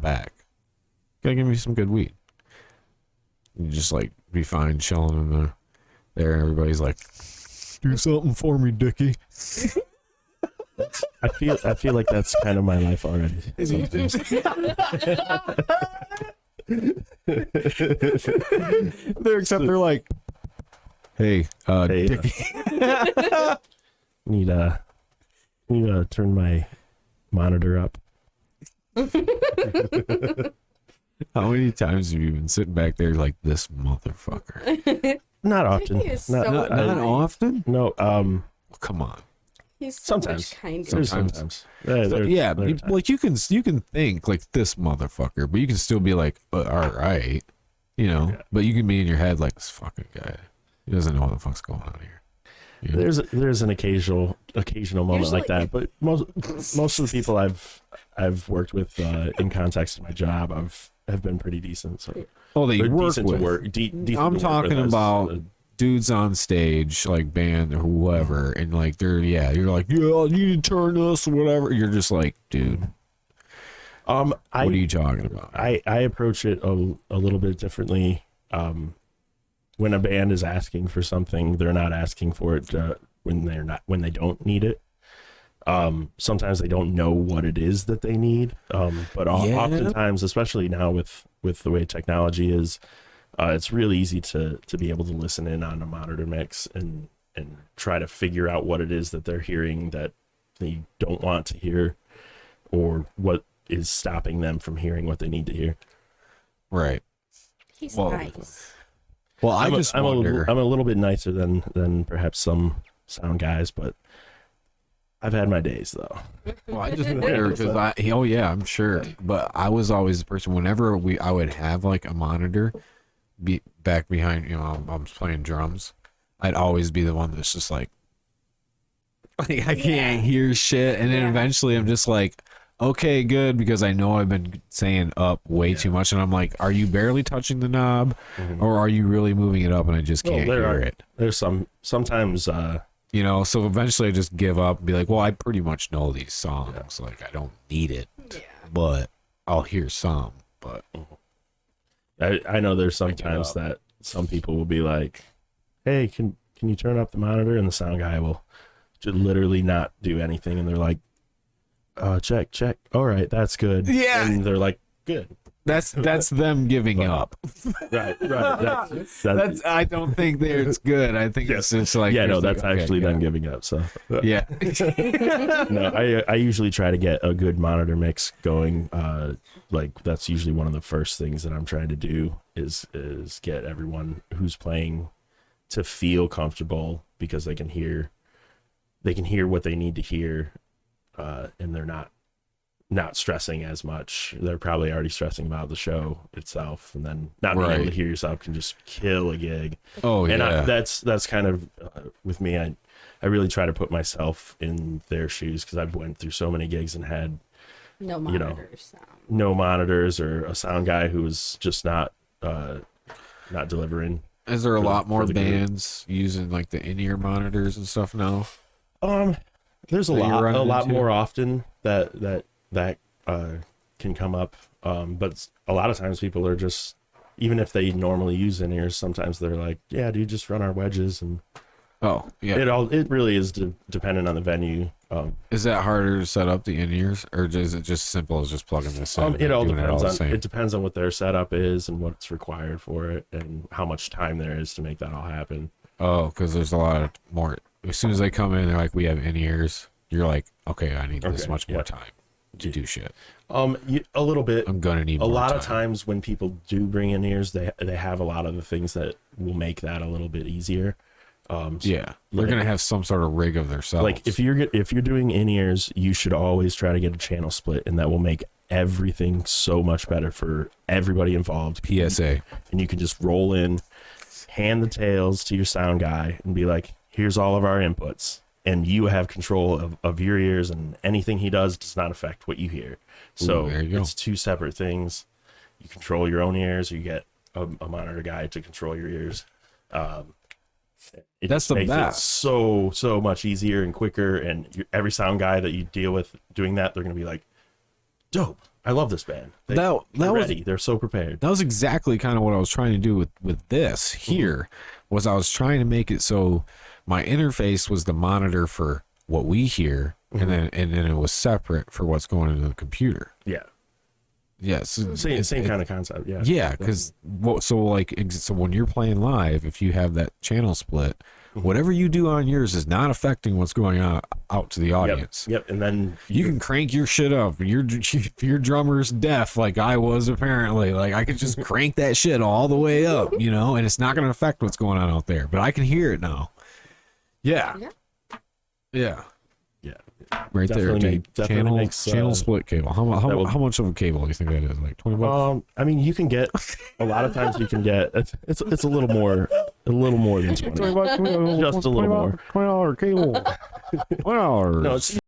back. Gotta give me some good weed. You just like be fine chilling in there. Everybody's like, do something for me, Dicky. I feel like that's kind of my life already. They're like, hey, Hey, Dicky. need to turn my monitor up. How many times have you been sitting back there like this motherfucker? Not often. He is Not, so Not nice. often? no. Come on. He's so Sometimes. much kinder. There's Sometimes. sometimes. Yeah, there's you, times. like you can think like this motherfucker, but you can still be like, all right, you know. Yeah. But you can be in your head like this fucking guy. He doesn't know what the fuck's going on here. You know? There's an occasional moment like that, but most of the people I've worked with in context of my job have been pretty decent. So Oh, they they're work decent with. to work. Decent to I'm work talking with as about a- dudes on stage, like band or whoever, and like you're like, yeah, you need to turn this or whatever. You're just like, dude, what are you talking about? I approach it a little bit differently. When a band is asking for something, they're not asking for it when they don't need it. Sometimes they don't know what it is that they need. But oftentimes, especially now with the way technology is, it's really easy to be able to listen in on a monitor mix and try to figure out what it is that they're hearing that they don't want to hear, or what is stopping them from hearing what they need to hear. Right. He's Well, nice. Well, I'm wonder. a little bit nicer than perhaps some sound guys, but I've had my days though. Well, I just wonder because oh yeah, I'm sure. But I was always the person. Whenever I would have like a monitor, back behind, you know, I was playing drums. I'd always be the one that's just like I can't hear shit, and then Yeah. eventually I'm just like, okay, good, because I know I've been saying up way too much, and I'm like, are you barely touching the knob, or are you really moving it up, and I just can't hear it? There's sometimes You know, so eventually I just give up and be like, well, I pretty much know these songs. Like, I don't need it, Yeah. but I'll hear some. But I know there's sometimes that some people will be like, hey, can you turn up the monitor, and the sound guy will just literally not do anything, and they're like, check, all right, that's good. Yeah. And they're like, good. that's them giving up. Right. That's I don't think it's good. I think it's just like, yeah, no, it's like, that's okay, actually yeah. them giving up. So Yeah. no, I usually try to get a good monitor mix going. Like that's usually one of the first things that I'm trying to do is get everyone who's playing to feel comfortable, because they can hear what they need to hear, and they're not stressing as much. They're probably already stressing about the show itself, and then not being able to Right. hear yourself can just kill a gig. Oh, And yeah. that's kind of with me. I really try to put myself in their shoes, because I've went through so many gigs and had No you know, monitors. no monitors, or a sound guy who was just not delivering. Is there a for- lot more for the group. bands using like the in-ear monitors and stuff now? There's a That you're running lot into? more often that can come up. But a lot of times people are just, even if they normally use in-ears, sometimes they're like, yeah, dude, just run our wedges. And Oh, yeah. it really is dependent on the venue. Is that harder to set up the in-ears, or is it just simple as just plugging this in? and It all doing depends the on same? it depends on what their setup is and what's required for it, and how much time there is to make that all happen. Oh, because there's a lot of more. As soon as they come in, they're like, "We have in-ears." You're like, "Okay, I need this Okay, much more yeah. time to do shit. A little bit. I'm gonna need A more lot time. of times when people do bring in ears, they have a lot of the things that will make that a little bit easier. Yeah, they're like- gonna have some sort of rig of themselves. Like if you're doing in ears, you should always try to get a channel split, and that will make everything so much better for everybody involved. PSA. And you can just roll in, hand the tails to your sound guy, and be like, "Here's all of our inputs," and you have control of your ears, and anything he does not affect what you hear. So there you go. it's two separate things. You control your own ears, or you get a monitor guy to control your ears. It That's just the makes best. it so much easier and quicker. And every sound guy that you deal with doing that, they're gonna be like, "Dope, I love this band. They're that was ready. They're so prepared. that was exactly kind of what I was trying to do with this here. Was I was trying to make it so my interface was the monitor for what we hear, and then it was separate for what's going into the computer. Yeah. Yes, Same kind of concept. Yeah. Yeah, because so when you're playing live, if you have that channel split, whatever you do on yours is not affecting what's going on out to the audience. Yep. And then You can crank your shit up. If your drummer's deaf, like I was apparently, like I could just crank that shit all the way up, and it's not going to affect what's going on out there. But I can hear it now. Yeah. Yeah. Right Definitely there, dude. definitely makes, Channel split cable. How much of a cable do you think that is? Like $20? I mean, you can get a lot of times. You can get it's a little more than 20. $20, Just a little more. $20 cable. $20. No, it's